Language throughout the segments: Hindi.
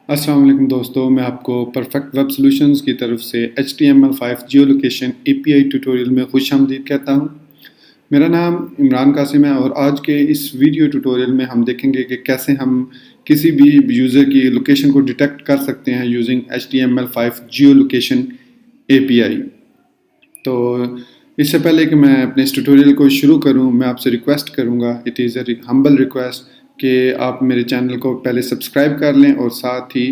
अस्सलाम वालेकुम दोस्तों, मैं आपको परफेक्ट वेब सॉल्यूशंस की तरफ से HTML5 जियो लोकेशन API ट्यूटोरियल में खुशामदीद कहता हूँ। मेरा नाम इमरान कासिम है और आज के इस वीडियो ट्यूटोरियल में हम देखेंगे कि कैसे हम किसी भी यूज़र की लोकेशन को डिटेक्ट कर सकते हैं यूजिंग HTML5 जियो लोकेशन API। तो इससे पहले कि मैं अपने इस ट्यूटोरियल को शुरू करूं, मैं आपसे रिक्वेस्ट करूंगा, it is a humble request कि आप मेरे चैनल को पहले सब्सक्राइब कर लें और साथ ही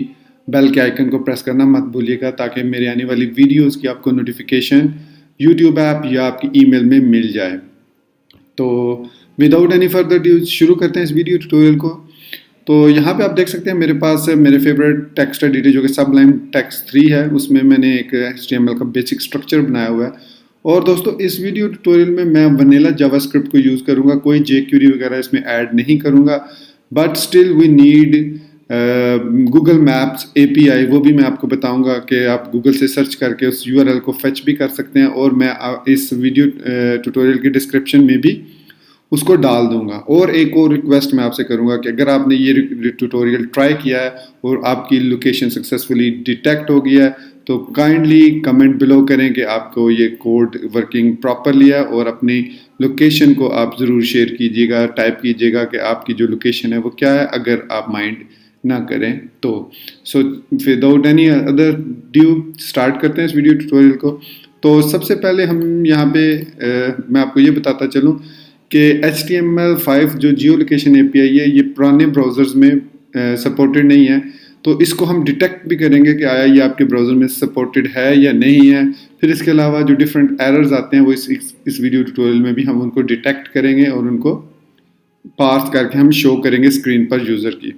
बेल के आइकन को प्रेस करना मत भूलिएगा ताकि मेरे आने वाली वीडियोस की आपको नोटिफिकेशन यूट्यूब ऐप या आपकी ईमेल में मिल जाए। तो विदाउट एनी फर्दर ड्यू शुरू करते हैं इस वीडियो ट्यूटोरियल को। तो यहाँ पे आप देख सकते हैं मेरे पास मेरे फेवरेट टेक्स्ट एडिटर जो कि सबलाइन टेक्स्ट 3 है, उसमें मैंने एक HTML का बेसिक स्ट्रक्चर बनाया हुआ है। और दोस्तों इस वीडियो ट्यूटोरियल में मैं वनीला जावास्क्रिप्ट को यूज़ करूँगा, कोई jQuery वगैरह इसमें ऐड नहीं करूँगा, but still we need Google maps API, वो भी मैं आपको बताऊंगा कि आप गूगल से सर्च करके उस URL को फेच भी कर सकते हैं और मैं इस वीडियो ट्यूटोरियल के डिस्क्रिप्शन में भी उसको डाल दूंगा। और एक और रिक्वेस्ट मैं आपसे करूंगा कि अगर आपने ये ट्यूटोरियल ट्राई किया है और आपकी लोकेशन सक्सेसफुली डिटेक्ट हो गया है तो काइंडली कमेंट बिलो करें कि आपको ये कोड वर्किंग प्रॉपरली है और अपनी लोकेशन को आप ज़रूर शेयर कीजिएगा, टाइप कीजिएगा कि आपकी जो लोकेशन है वो क्या है, अगर आप माइंड ना करें तो। So without any other due start करते हैं इस वीडियो ट्यूटोरियल को। तो सबसे पहले हम यहाँ पे मैं आपको ये बताता चलूँ कि HTML5 जो जियो लोकेशन API है ये पुराने ब्राउज़र्स में सपोर्टेड नहीं है, तो इसको हम डिटेक्ट भी करेंगे कि आया ये आपके ब्राउज़र में सपोर्टेड है या नहीं है। फिर इसके अलावा जो डिफरेंट एरर्स आते हैं वो इस वीडियो ट्यूटोरियल में भी हम उनको डिटेक्ट करेंगे और उनको पार्स करके हम शो करेंगे स्क्रीन पर यूज़र की।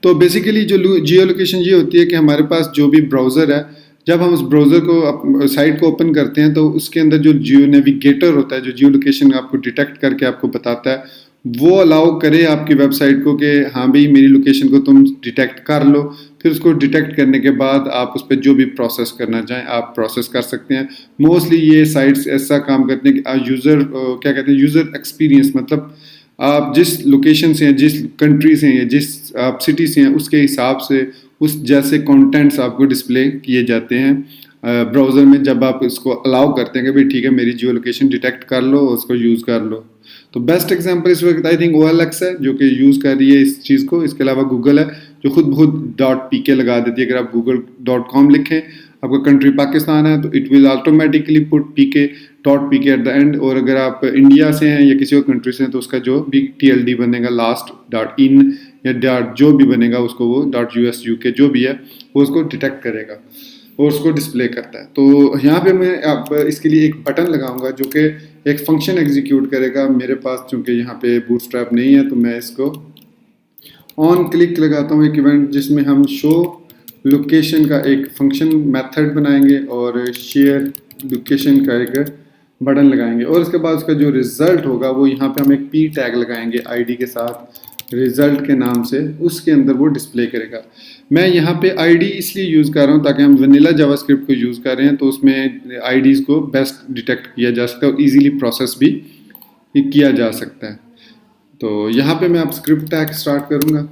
तो बेसिकली जो जियो लोकेशन ये होती है कि हमारे पास जो भी ब्राउज़र है, जब हम उस ब्राउज़र को साइट को ओपन करते हैं तो उसके अंदर जो जियो नेविगेटर होता है, जो जियो लोकेशन आपको डिटेक्ट करके आपको बताता है, वो अलाउ करे आपकी वेबसाइट को कि हाँ भाई मेरी लोकेशन को तुम डिटेक्ट कर लो। फिर उसको डिटेक्ट करने के बाद आप उस पर जो भी प्रोसेस करना चाहें आप प्रोसेस कर सकते हैं। मोस्टली ये साइट्स ऐसा काम करते हैं कि यूज़र क्या कहते हैं, यूज़र एक्सपीरियंस, मतलब आप जिस लोकेशन से हैं, जिस कंट्री से हैं, जिस आप सिटी से हैं, उसके हिसाब से उस जैसे कंटेंट्स आपको डिस्प्ले किए जाते हैं ब्राउज़र में जब आप इसको अलाउ करते हैं कि भाई ठीक है मेरी जियो लोकेशन डिटेक्ट कर लो, उसको यूज़ कर लो। तो बेस्ट एग्जांपल इस वक्त आई थिंक OLX है जो कि यूज़ कर रही है इस चीज़ को। इसके अलावा गूगल है जो खुद बहुत .pk लगा देती है। अगर आप google.com लिखें, आपका कंट्री पाकिस्तान है तो it will automatically put .pk at the end. और अगर आप इंडिया से हैं या किसी और कंट्री से हैं तो उसका जो भी TLD बनेगा लास्ट .in या जो भी बनेगा उसको वो .US UK जो भी है वो उसको डिटेक्ट करेगा और उसको डिस्प्ले करता है। तो यहाँ पे मैं आप इसके लिए एक बटन लगाऊंगा जो कि एक फंक्शन एग्जीक्यूट करेगा। मेरे पास चूंकि यहाँ पे बूटस्ट्रैप नहीं है तो मैं इसको ऑन क्लिक लगाता हूँ, एक इवेंट जिसमें हम शो लोकेशन का एक फंक्शन मेथड बनाएंगे और शेयर लोकेशन का एक बटन लगाएंगे और उसके बाद उसका जो रिजल्ट होगा वो यहाँ पे हम एक P टैग लगाएंगे ID के साथ, रिजल्ट के नाम से, उसके अंदर वो डिस्प्ले करेगा। मैं यहाँ पे ID इसलिए यूज़ कर रहा हूँ ताकि हम वनीला जावास्क्रिप्ट को यूज़ कर रहे हैं तो उसमें IDs को बेस्ट डिटेक्ट किया जा सकता है और इजीली प्रोसेस भी किया जा सकता है। तो यहाँ पे मैं अब स्क्रिप्ट टैग स्टार्ट करूँगा।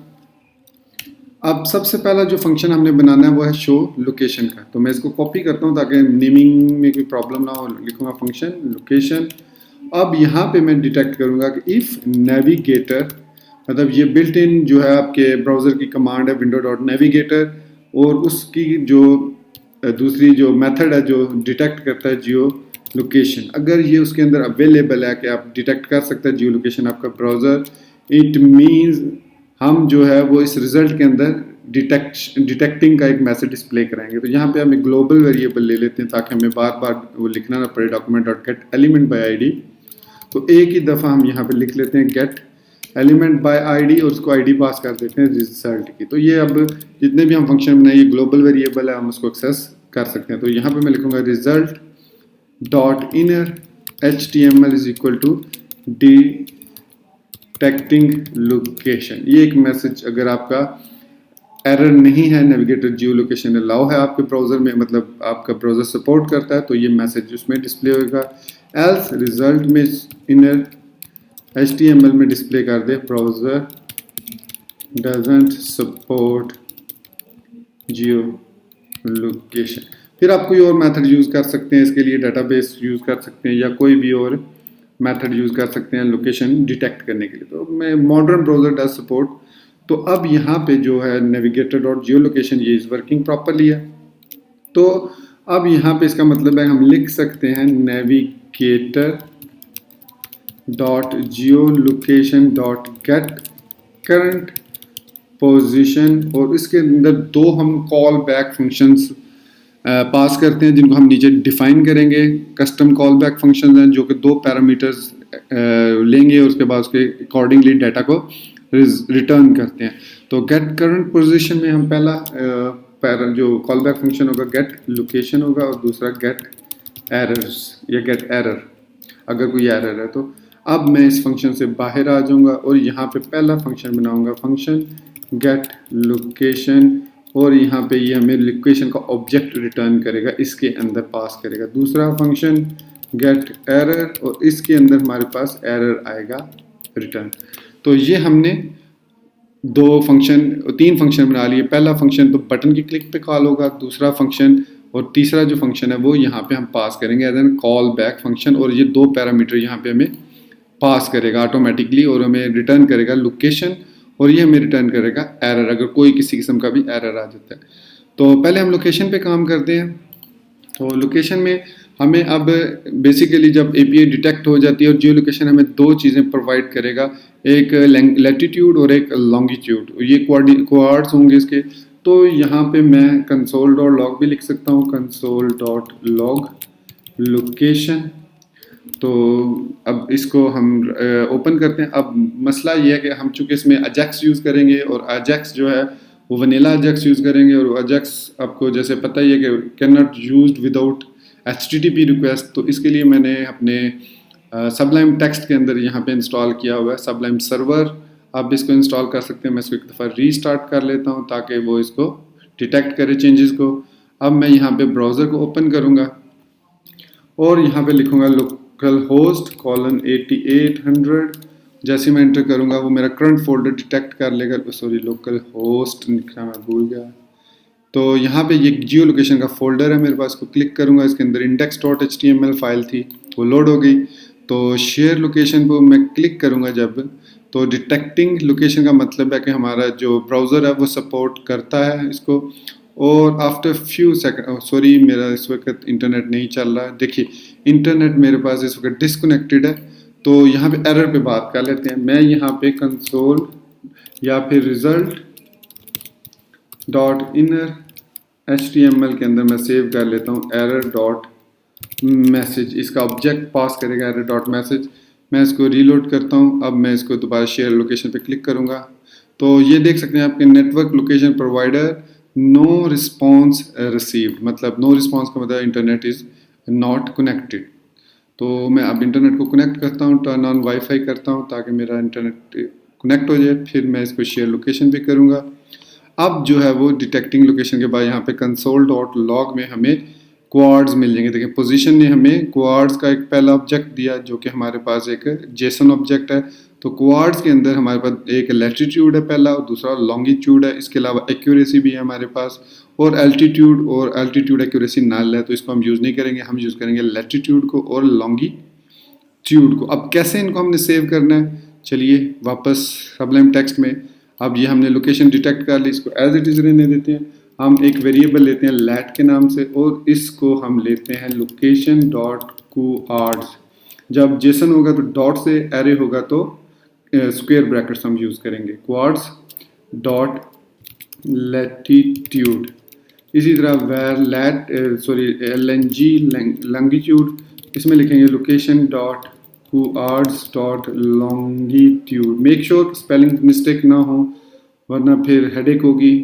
अब सबसे पहला जो फंक्शन हमने बनाना है वो है शो लोकेशन का। तो मैं इसको कॉपी करता हूँ ताकि नेमिंग में कोई प्रॉब्लम ना हो। लिखूँगा फंक्शन लोकेशन। अब यहाँ पे मैं डिटेक्ट करूँगा कि इफ़ नेविगेटर, मतलब ये बिल्ट इन जो है आपके ब्राउज़र की कमांड है window.navigator और उसकी जो दूसरी जो मेथड है जो डिटेक्ट करता है जियो लोकेशन, अगर ये उसके अंदर अवेलेबल है कि आप डिटेक्ट कर सकते हैं जियो लोकेशन आपका ब्राउज़र, इट मीन्स हम जो है वो इस रिजल्ट के अंदर डिटेक्टिंग का एक मैसेज डिस्प्ले कराएंगे। तो यहाँ पे हम एक ग्लोबल वेरिएबल ले लेते हैं ताकि हमें बार बार वो लिखना ना पड़े document.getElementById। तो एक ही दफ़ा हम यहाँ पे लिख लेते हैं get एलिमेंट बाय ID और उसको ID पास कर देते हैं रिजल्ट की। तो ये अब जितने भी हम फंक्शन बनाए ये ग्लोबल वेरिएबल है, हम उसको एक्सेस कर सकते हैं। तो यहाँ पे मैं लिखूँगा result dot inner HTML is equal to detecting location. ये एक मैसेज, अगर आपका एरर नहीं है, नेविगेटर जियो लोकेशन अलाउ है आपके ब्राउज़र में, मतलब आपका ब्राउज़र सपोर्ट करता है तो ये मैसेज उसमें डिस्प्ले होगा। एल्स रिजल्ट में इनर HTML में डिस्प्ले कर दे browser doesn't support geolocation. फिर आप कोई और मेथड यूज़ कर सकते हैं इसके लिए, डेटाबेस यूज़ कर सकते हैं या कोई भी और मेथड यूज़ कर सकते हैं लोकेशन डिटेक्ट करने के लिए। तो मैं मॉडर्न ब्राउज़र डज सपोर्ट। तो अब यहाँ पे जो है नेविगेटर डॉट जियो लोकेशन ये इज़ वर्किंग प्रॉपरली है। तो अब यहाँ पे इसका मतलब है हम लिख सकते हैं नेविगेटर डॉट जियो location dot gate current position, और इसके अंदर दो हम कॉल बैक फंक्शंस पास करते हैं जिनको हम नीचे डिफाइन करेंगे। कस्टम कॉल बैक फंक्शन हैं जो कि दो पैरामीटर्स लेंगे और उसके बाद उसके अकॉर्डिंगली डाटा को रिटर्न करते हैं। तो गेट करंट पोजीशन में हम पहला जो कॉल बैक फंक्शन होगा गेट लोकेशन होगा और दूसरा गेट एरर्स या गेट एरर, अगर कोई एरर है तो। अब मैं इस फंक्शन से बाहर आ जाऊंगा और यहाँ पे पहला फंक्शन बनाऊंगा फंक्शन गेट लोकेशन, और यहाँ पे ये हमें लोकेशन का ऑब्जेक्ट रिटर्न करेगा, इसके अंदर पास करेगा। दूसरा फंक्शन गेट एरर और इसके अंदर हमारे पास एरर आएगा रिटर्न। तो ये हमने तीन फंक्शन बना लिए। पहला फंक्शन तो बटन की क्लिक पे कॉल होगा, दूसरा फंक्शन और तीसरा जो फंक्शन है वो यहाँ पे हम पास करेंगे as an callback function, और ये दो पैरामीटर यहाँ पे हमें पास करेगा ऑटोमेटिकली और हमें रिटर्न करेगा लोकेशन, और ये हमें रिटर्न करेगा एरर अगर कोई किसी किस्म का भी एरर आ जाता है। तो पहले हम लोकेशन पे काम करते हैं। तो लोकेशन में हमें अब बेसिकली जब एपीआई डिटेक्ट हो जाती है और जियो लोकेशन हमें दो चीज़ें प्रोवाइड करेगा, एक लैटिट्यूड और एक लॉन्गिट्यूड, ये कोऑर्डिनेट्स होंगे इसके। तो यहाँ पे मैं कंसोल डॉट लॉग भी लिख सकता हूँ, कंसोल डॉट लॉग लोकेशन। तो अब इसको हम ओपन करते हैं। अब मसला ये है कि हम चूँकि इसमें अजैक्स यूज़ करेंगे और अजैक्स जो है वो वनीला अजैक्स यूज़ करेंगे, और अजैक्स आपको जैसे पता ही है कि can not used without HTTP request. तो इसके लिए मैंने अपने सबलाइम टेक्स्ट के अंदर यहाँ पे इंस्टॉल किया हुआ है सबलाइम सर्वर। आप इसको इंस्टॉल कर सकते हैं। मैं इसको एक दफ़ा रीस्टार्ट कर लेता हूँ ताकि वो इसको डिटेक्ट करे चेंजेस को। अब मैं यहाँ पे ब्राउज़र को ओपन करूँगा और यहाँ पे लिखूँगा लोकल होस्ट कॉलन 8800। जैसे मैं एंटर करूँगा वो मेरा करंट फोल्डर डिटेक्ट कर लेगा। सॉरी, लोकल होस्ट लिखना मैं भूल गया। तो यहाँ पे ये जियो लोकेशन का फोल्डर है मेरे पास, को क्लिक करूँगा, इसके अंदर index.html फाइल थी वो लोड हो गई। तो शेयर लोकेशन पर मैं क्लिक करूँगा जब, तो डिटेक्टिंग लोकेशन का मतलब है कि हमारा जो ब्राउज़र है वो सपोर्ट करता है इसको। और आफ्टर फ्यू सेकंड, सॉरी मेरा इस वक्त इंटरनेट नहीं चल रहा है। देखिए इंटरनेट मेरे पास इस वक्त डिसकनेक्टेड है। तो यहाँ पे एरर पे बात कर लेते हैं। मैं यहाँ पे कंसोल या फिर रिजल्ट डॉट इनर HTML के अंदर मैं सेव कर लेता हूँ एरर डॉट मैसेज, इसका ऑब्जेक्ट पास करेगा एरर डॉट मैसेज। मैं इसको रीलोड करता हूँ। अब मैं इसको दोबारा शेयर लोकेशन पे क्लिक करूँगा तो ये देख सकते हैं आपके network location provider no response received, मतलब नो रिस्पॉन्स का मतलब इंटरनेट इज़ नॉट कनेक्टेड। तो मैं अब इंटरनेट को कनेक्ट करता हूँ, टर्न ऑन वाईफाई करता हूँ ताकि मेरा इंटरनेट कनेक्ट हो जाए। फिर मैं इसको शेयर लोकेशन पे करूँगा। अब जो है वो डिटेक्टिंग लोकेशन के बाद यहाँ पे कंसोल डॉट लॉग में हमें क्वाड्स मिल जाएंगे। देखिए पोजीशन ने हमें क्वाड्स का एक पहला ऑब्जेक्ट दिया जो कि हमारे पास एक जेसन ऑब्जेक्ट है। तो क्वाड्स के अंदर हमारे पास एक लैटिट्यूड है पहला और दूसरा लॉन्गिट्यूड है। इसके अलावा एक्यूरेसी भी है हमारे पास, और एल्टीट्यूड एक्यूरेसी नल है तो इसको हम यूज़ नहीं करेंगे। हम यूज़ करेंगे लैटिट्यूड को और लॉन्गिट्यूड को। अब कैसे इनको हमने सेव करना है, चलिए वापस सबलाइम टेक्स्ट में। अब ये हमने लोकेशन डिटेक्ट कर ली, इसको एज इट इज़ रहने देते हैं। हम एक वेरिएबल लेते हैं लैट के नाम से और इसको हम लेते हैं लोकेशन डॉट कोऑर्ड्स। जब जेसन होगा तो डॉट से, एरे होगा तो स्क्वायर ब्रैकेट्स हम यूज़ करेंगे। कोऑर्ड्स डॉट लैटिट्यूड, इसी तरह वेर LNG लॉन्गिट्यूड, इसमें लिखेंगे location dot coords dot longitude. Make sure spelling mistake ना हो वरना फिर हेडेक होगी।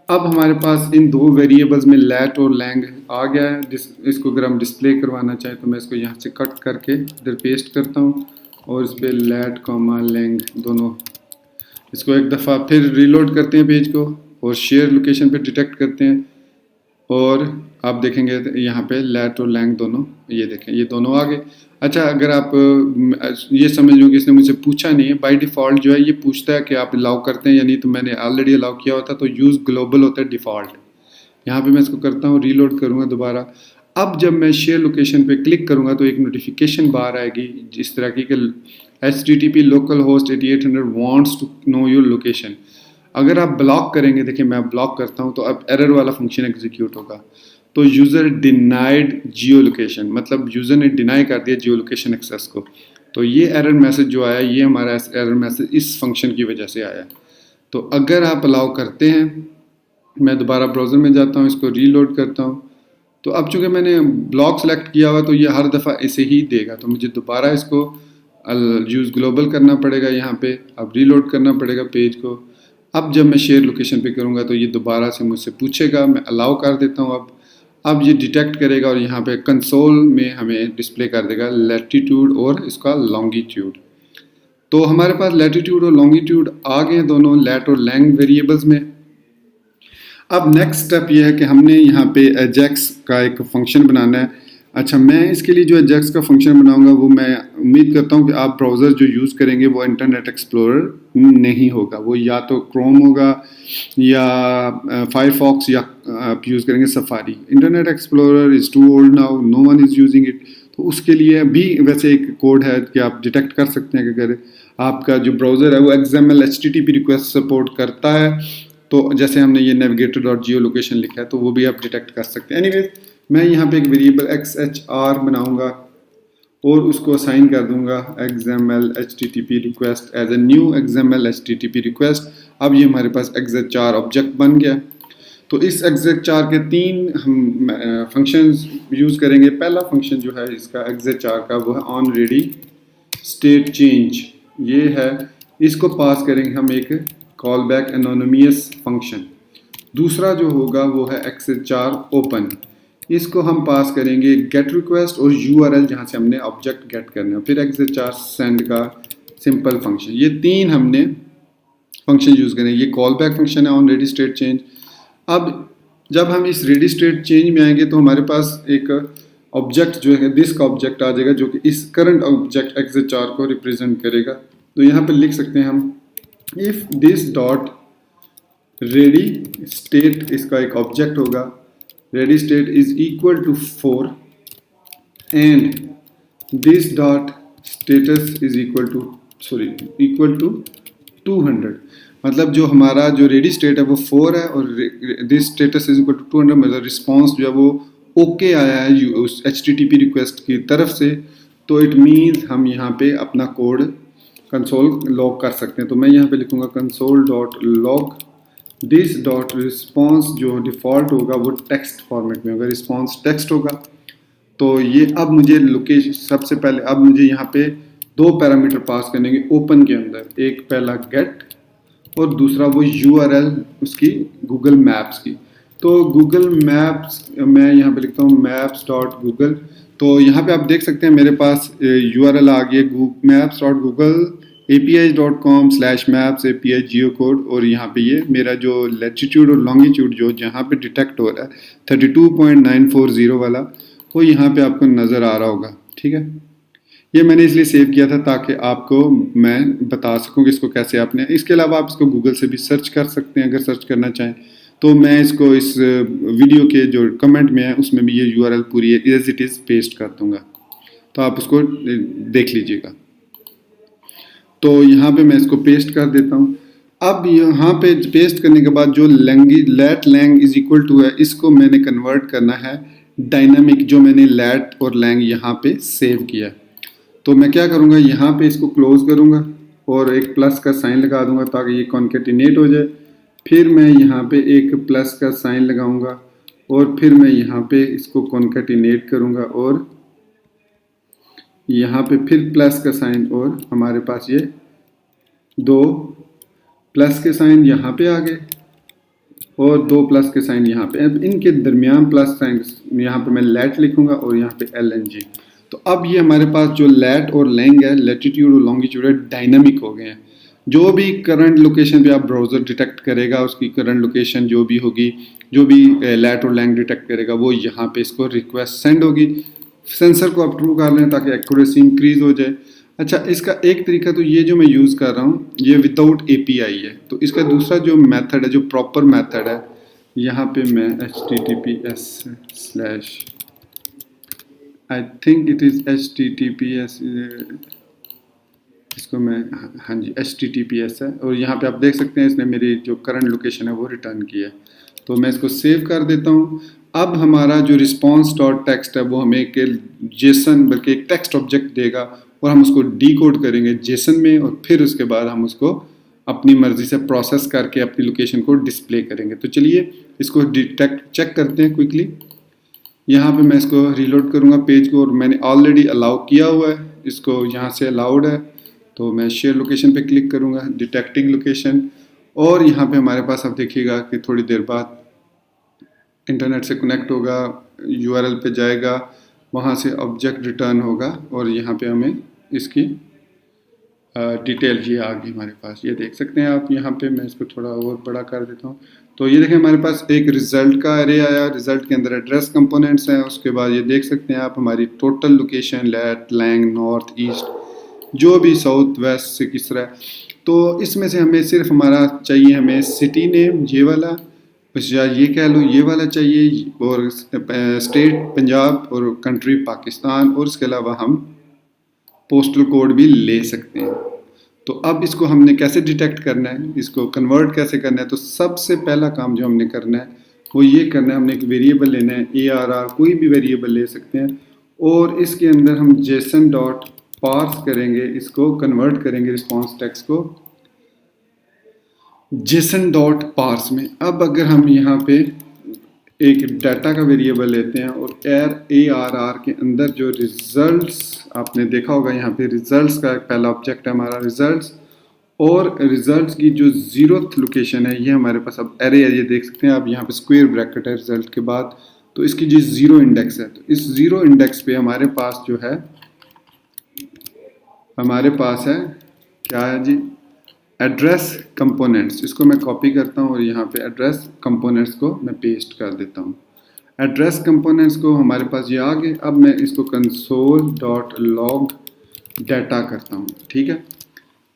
अब हमारे पास इन दो वेरिएबल्स में लैट और लैंग आ गया है। इसको अगर हम डिस्प्ले करवाना चाहें तो मैं इसको यहाँ से कट करके इधर पेस्ट करता हूँ और इस पर लैट कॉमा लैंग दोनों, इसको एक दफ़ा फिर रीलोड करते हैं पेज को और शेयर लोकेशन पे डिटेक्ट करते हैं और आप देखेंगे यहाँ पे लैट और लैंग दोनों, ये देखें ये दोनों आ गए। अच्छा, अगर आप ये समझ लो कि इसने मुझसे पूछा नहीं है, बाय डिफ़ॉल्ट जो है ये पूछता है कि आप अलाउ करते हैं या नहीं, तो मैंने ऑलरेडी अलाउ किया होता तो यूज़ ग्लोबल होता है डिफ़ॉल्ट। यहाँ पे मैं इसको करता हूँ, रीलोड करूँगा दोबारा। अब जब मैं शेयर लोकेशन पे क्लिक करूँगा तो एक नोटिफिकेशन बार आएगी जिस तरह की कि HTTP localhost 8800 wants to know your location. अगर आप ब्लॉक करेंगे, देखिए मैं ब्लॉक करता हूँ तो अब एरर वाला फंक्शन एग्जीक्यूट होगा। तो यूज़र डिनाइड जियो लोकेशन, मतलब यूज़र ने डिनाई कर दिया जियो लोकेशन एक्सेस को। तो ये एरर मैसेज जो आया, ये हमारा एरर मैसेज इस फंक्शन की वजह से आया। तो अगर आप अलाउ करते हैं, मैं दोबारा ब्राउज़र में जाता हूँ, इसको रीलोड करता हूँ। तो अब चूँकि मैंने ब्लॉक सेलेक्ट किया हुआ तो ये हर दफ़ा इसे ही देगा, तो मुझे दोबारा इसको यूज़ ग्लोबल करना पड़ेगा। यहाँ पे अब रीलोड करना पड़ेगा पेज को। अब जब मैं शेयर लोकेशन पे करूँगा तो ये दोबारा से मुझसे पूछेगा, मैं अलाउ कर देता हूँ। अब ये डिटेक्ट करेगा और यहाँ पे कंसोल में हमें डिस्प्ले कर देगा लैटिट्यूड और इसका लॉन्गिट्यूड। तो हमारे पास लैटिट्यूड और लॉन्गिट्यूड आ गए दोनों लैट और लैंग वेरिएबल्स में। अब नेक्स्ट स्टेप ये है कि हमने यहाँ पे एजेक्स का एक फंक्शन बनाना है। अच्छा, मैं इसके लिए जो एजेक्स का फंक्शन बनाऊंगा वो मैं उम्मीद करता हूँ कि आप ब्राउज़र जो यूज़ करेंगे वो इंटरनेट एक्सप्लोरर नहीं होगा, वो या तो क्रोम होगा या फायरफॉक्स, या आप यूज़ करेंगे Safari. Internet explorer is too old now, no one is using it. तो उसके लिए भी वैसे एक कोड है कि आप डिटेक्ट कर सकते हैं कि अगर आपका जो ब्राउज़र है वो XML HTTP रिक्वेस्ट सपोर्ट करता है, तो जैसे हमने ये navigator.geo लोकेशन लिखा है तो वो भी आप डिटेक्ट कर सकते हैं। एनीवेज, मैं यहाँ पे एक वेरिएबल XHR बनाऊंगा और उसको असाइन कर दूंगा XML HTTP request as a new XML HTTP request. अब ये हमारे पास XHR ऑब्जेक्ट बन गया। तो इस XHR के 3 हम फंक्शंस यूज़ करेंगे। पहला फंक्शन जो है इसका XHR का वो है ऑन रेडी स्टेट चेंज, ये है, इसको पास करेंगे हम एक कॉल बैक एनोनिमस फंक्शन। दूसरा जो होगा वो है XHR ओपन, इसको हम पास करेंगे गेट रिक्वेस्ट और URL जहाँ से हमने ऑब्जेक्ट गेट करना है। फिर XHR सेंड का सिंपल फंक्शन। ये 3 हमने फंक्शन यूज़ करेंगे। ये कॉल बैक फंक्शन है ऑन रेडी स्टेट चेंज। अब जब हम इस रेडी स्टेट चेंज में आएंगे तो हमारे पास एक ऑब्जेक्ट जो है दिस का ऑब्जेक्ट आ जाएगा जो कि इस करंट ऑब्जेक्ट XHR को रिप्रेजेंट करेगा। तो यहाँ पर लिख सकते हैं हम if this dot ready state, इसका एक ऑब्जेक्ट होगा, ready state is equal to 4 and this dot status is equal to 200। मतलब जो हमारा जो रेडी स्टेट है वो 4 है और this status is equal to 200, मतलब रिस्पॉन्स जो है वो ओके आया है उस HTTP रिक्वेस्ट की तरफ से। तो इट मीन्स हम यहाँ पे अपना कोड कंसोल लॉग कर सकते हैं। तो मैं यहाँ पे लिखूँगा console dot log this dot response, जो डिफ़ॉल्ट होगा वो टेक्स्ट फॉर्मेट में होगा, रिस्पॉन्स टेक्स्ट होगा। तो ये अब मुझे लोकेशन, सबसे पहले अब मुझे यहाँ पे 2 पैरामीटर पास करेंगे ओपन के अंदर, एक पहला गेट और दूसरा वो URL उसकी गूगल मैप्स की। तो गूगल मैप्स मैं यहाँ पे लिखता हूँ मैप्स डॉट गूगल। तो यहाँ पे आप देख सकते हैं मेरे पास URL आ गई maps.google API.com/maps API geocode, और यहाँ पे ये मेरा जो लैटिट्यूड और लॉन्गिट्यूड जो जहाँ पे डिटेक्ट हो रहा है 32.940 वाला, वो यहाँ पे आपको नज़र आ रहा होगा। ठीक है, ये मैंने इसलिए सेव किया था ताकि आपको मैं बता सकूँ कि इसको कैसे आपने। इसके अलावा आप इसको गूगल से भी सर्च कर सकते हैं अगर सर्च करना चाहें। तो मैं इसको इस वीडियो के जो कमेंट में है उसमें भी ये URL पूरी एज इट इज़ पेस्ट कर दूँगा, तो आप उसको देख लीजिएगा। तो यहाँ पे मैं इसको पेस्ट कर देता हूँ। अब यहाँ पे पेस्ट करने के बाद जो lat lang is equal to है, इसको मैंने कन्वर्ट करना है डायनामिक, जो मैंने लैट और लैंग यहाँ पे सेव किया। तो मैं क्या करूँगा, यहाँ पे इसको क्लोज करूँगा और एक प्लस का साइन लगा दूँगा ताकि ये कॉन्केटिनेट हो जाए। फिर मैं यहाँ पे एक प्लस का साइन लगाऊँगा और फिर मैं यहाँ पे इसको कॉन्केटिनेट करूँगा और यहाँ पे फिर प्लस का साइन, और हमारे पास ये 2 प्लस के साइन यहाँ पे आ गए और 2 प्लस के साइन यहाँ पे। अब इनके दरमियान प्लस साइन यहाँ पे मैं लैट लिखूँगा और यहाँ पे LNG। तो अब ये हमारे पास जो लैट और लैंग है, लैटिट्यूड और लॉन्गिट्यूड है, डायनामिक हो गए हैं। जो भी करंट लोकेशन पे आप ब्राउज़र डिटेक्ट करेगा, उसकी करंट लोकेशन जो भी होगी, जो भी लैट और लैंग डिटेक्ट करेगा, वो यहाँ पे इसको रिक्वेस्ट सेंड होगी। सेंसर को आप ट्रू कर लें ताकि एक्यूरेसी इंक्रीज हो जाए। अच्छा, इसका एक तरीका तो ये जो मैं यूज़ कर रहा हूँ ये विदाउट API है। तो इसका दूसरा जो मेथड है, जो प्रॉपर मेथड है, यहाँ पे मैं https/ I think it is https, इसको मैं, हाँ जी https है, और यहाँ पे आप देख सकते हैं इसने मेरी जो करंट लोकेशन है वो रिटर्न किया है। तो मैं इसको सेव कर देता हूँ। अब हमारा जो रिस्पॉन्स डॉट टेक्स्ट है वो हमें एक जेसन बल्कि एक टेक्स्ट ऑब्जेक्ट देगा और हम उसको डीकोड करेंगे जेसन में, और फिर उसके बाद हम उसको अपनी मर्जी से प्रोसेस करके अपनी लोकेशन को डिस्प्ले करेंगे। तो चलिए इसको डिटेक्ट चेक करते हैं क्विकली। यहाँ पे मैं इसको रीलोड करूँगा पेज को, और मैंने ऑलरेडी अलाउ किया हुआ है इसको, यहाँ से अलाउड है। तो मैं शेयर लोकेशन पे क्लिक करूँगा, डिटेक्टिंग लोकेशन, और यहाँ पे हमारे पास आप देखिएगा कि थोड़ी देर बाद इंटरनेट से कनेक्ट होगा, यूआरएल पे जाएगा, वहाँ से ऑब्जेक्ट रिटर्न होगा, और यहाँ पे हमें इसकी डिटेल ये आ गई हमारे पास। ये देख सकते हैं आप यहाँ पे, मैं इसको थोड़ा और बड़ा कर देता हूँ। तो ये देखें हमारे पास एक रिज़ल्ट का एरे आया, रिज़ल्ट के अंदर एड्रेस कंपोनेंट्स हैं। उसके बाद ये देख सकते हैं आप हमारी total location, left, lang, north, east, जो भी साउथ वेस्ट से किस तरह। तो इसमें से हमें सिर्फ हमारा चाहिए, हमें सिटी नेम ये वाला, या ये कह लो ये वाला चाहिए, और स्टेट पंजाब और कंट्री पाकिस्तान, और इसके अलावा हम पोस्टल कोड भी ले सकते हैं। तो अब इसको हमने कैसे डिटेक्ट करना है, इसको कन्वर्ट कैसे करना है, तो सबसे पहला काम जो हमने करना है वो ये करना है, हमने एक वेरिएबल लेना है, ARR कोई भी वेरिएबल ले सकते हैं, और इसके अंदर हम जेसन डॉट पार्स करेंगे, इसको कन्वर्ट करेंगे रिस्पॉन्स टेक्स्ट को जेसन डॉट पार्स में। अब अगर हम यहाँ पे एक डाटा का वेरिएबल लेते हैं और ARR के अंदर जो रिजल्ट्स, आपने देखा होगा यहाँ पे रिजल्ट्स का पहला ऑब्जेक्ट है हमारा रिजल्ट्स, और रिजल्ट्स की जो 0th लोकेशन है ये हमारे पास अब एरे है, ये देख सकते हैं आप, यहाँ पे स्क्वायर ब्रैकेट है रिजल्ट के बाद, तो इसकी जो 0 इंडेक्स है, तो इस 0 इंडेक्स पे हमारे पास जो है, हमारे पास है क्या है जी, एड्रेस कंपोनेंट्स। इसको मैं कॉपी करता हूँ और यहाँ पे एड्रेस कंपोनेंट्स को मैं पेस्ट कर देता हूँ। एड्रेस कंपोनेंट्स को हमारे पास ये आ गए। अब मैं इसको console.log डाटा करता हूँ, ठीक है,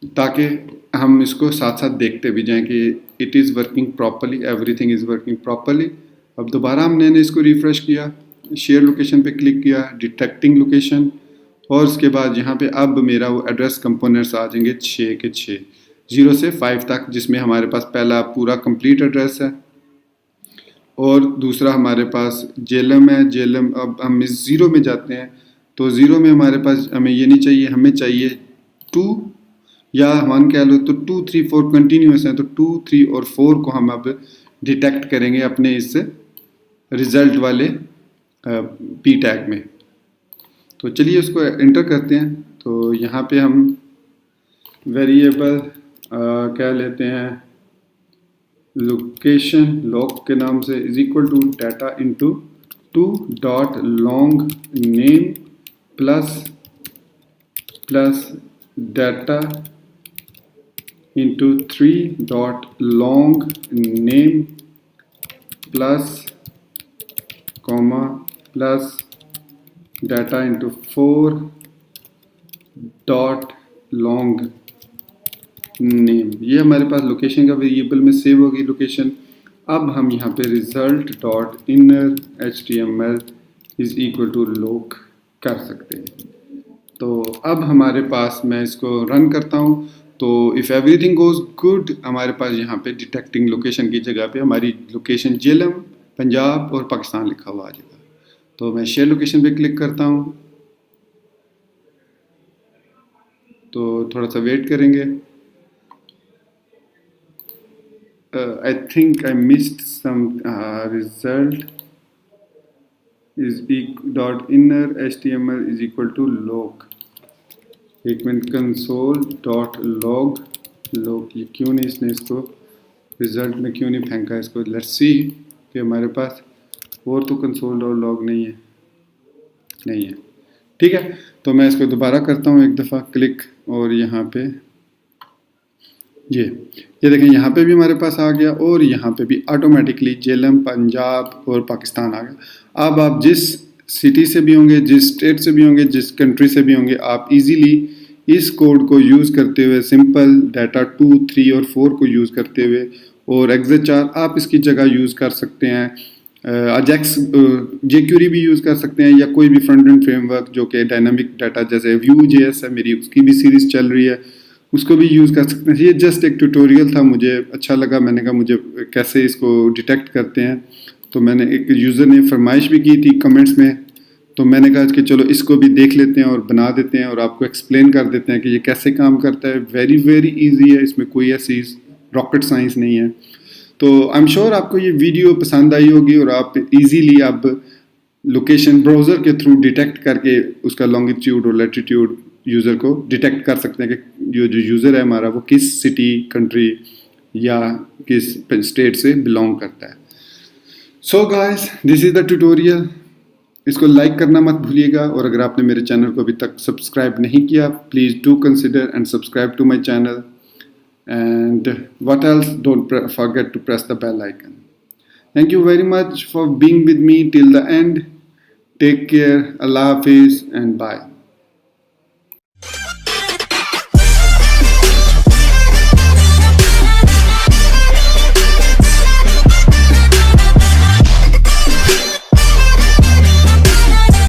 ताकि हम इसको साथ साथ देखते भी जाएं कि it is working properly, everything is working properly. अब दोबारा हमने इसको रिफ़्रेश किया, शेयर लोकेशन पे क्लिक किया, डिटेक्टिंग लोकेशन, और उसके बाद यहाँ पे अब मेरा वो एड्रेस कंपोनेंट्स आ जाएंगे 6 के 6, 0 से 5 तक, जिसमें हमारे पास पहला पूरा कंप्लीट एड्रेस है, और दूसरा हमारे पास जेलम है। जेलम, अब हम इस 0 में जाते हैं, तो 0 में हमारे पास हमें ये नहीं चाहिए, हमें चाहिए 2, या हम कह लो तो 2, 3, 4 कंटिन्यूस हैं, तो 2, 3 और 4 को हम अब डिटेक्ट करेंगे अपने इस रिज़ल्ट वाले पी टैग में। तो चलिए उसको एंटर करते हैं। तो यहाँ पे हम वेरिएबल क्या लेते हैं, लोकेशन लॉग के नाम से, is equal to data into 2 dot long name plus data into 3 dot long name plus comma plus data into 4 dot long name. ये हमारे पास लोकेशन का वेरिएबल में सेव होगी लोकेशन। अब हम यहाँ पे result dot inner HTML is equal to loc कर सकते हैं। तो अब हमारे पास, मैं इसको रन करता हूँ, तो इफ़ एवरीथिंग गोज़ गुड, हमारे पास यहाँ पे डिटेक्टिंग लोकेशन की जगह पे हमारी लोकेशन जेलम, पंजाब और पाकिस्तान लिखा हुआ आ जाएगा। तो मैं शेयर लोकेशन पे क्लिक करता हूँ, तो थोड़ा सा वेट करेंगे। I think I missed some result is dot inner HTML is equal to log। एक मिनट, console dot log ये क्यों नहीं, इसने इसको रिजल्ट में क्यों नहीं फेंका इसको। लेट्स सी कि हमारे पास और तो console dot log नहीं है, ठीक है। तो मैं इसको दोबारा करता हूँ एक दफ़ा क्लिक, और यहाँ पे ये देखें, यहाँ पे भी हमारे पास आ गया, और यहाँ पे भी ऑटोमेटिकली जेलम, पंजाब और पाकिस्तान आ गया। अब आप जिस सिटी से भी होंगे, जिस स्टेट से भी होंगे, जिस कंट्री से भी होंगे, आप इजीली इस कोड को यूज़ करते हुए, सिंपल डाटा 2, 3 और 4 को यूज़ करते हुए, और एक्सेचार आप इसकी जगह यूज़ कर सकते हैं। अजैक्स जेक्यूरी भी यूज़ कर सकते हैं, या कोई भी फ्रंट एंड फ्रेमवर्क जो कि डायनामिक डाटा जैसे Vue.js है मेरी, उसकी भी सीरीज़ चल रही है, उसको भी यूज़ कर सकते हैं। ये जस्ट एक ट्यूटोरियल था, मुझे अच्छा लगा, मैंने कहा मुझे कैसे इसको डिटेक्ट करते हैं। तो मैंने एक यूज़र ने फरमाइश भी की थी कमेंट्स में, तो मैंने कहा कि चलो इसको भी देख लेते हैं और बना देते हैं और आपको एक्सप्लेन कर देते हैं कि ये कैसे काम करता है। वेरी वेरी इजी है, इसमें कोई ऐसी रॉकेट साइंस नहीं है। तो आई एम श्योर आपको ये वीडियो पसंद आई होगी और आप इजीली अब लोकेशन ब्राउज़र के थ्रू डिटेक्ट करके उसका लॉन्गिट्यूड और लैटिट्यूड यूज़र को डिटेक्ट कर सकते हैं कि जो यूज़र है हमारा वो किस सिटी, कंट्री या किस स्टेट से बिलोंग करता है। So guys, this is the tutorial. इसको लाइक करना मत भूलिएगा, और अगर आपने मेरे चैनल को अभी तक सब्सक्राइब नहीं किया, please do consider and subscribe to my channel, and what else, don't forget to press the bell icon. Thank you very much for being with me till the end. Take care, Allah Hafiz, and bye.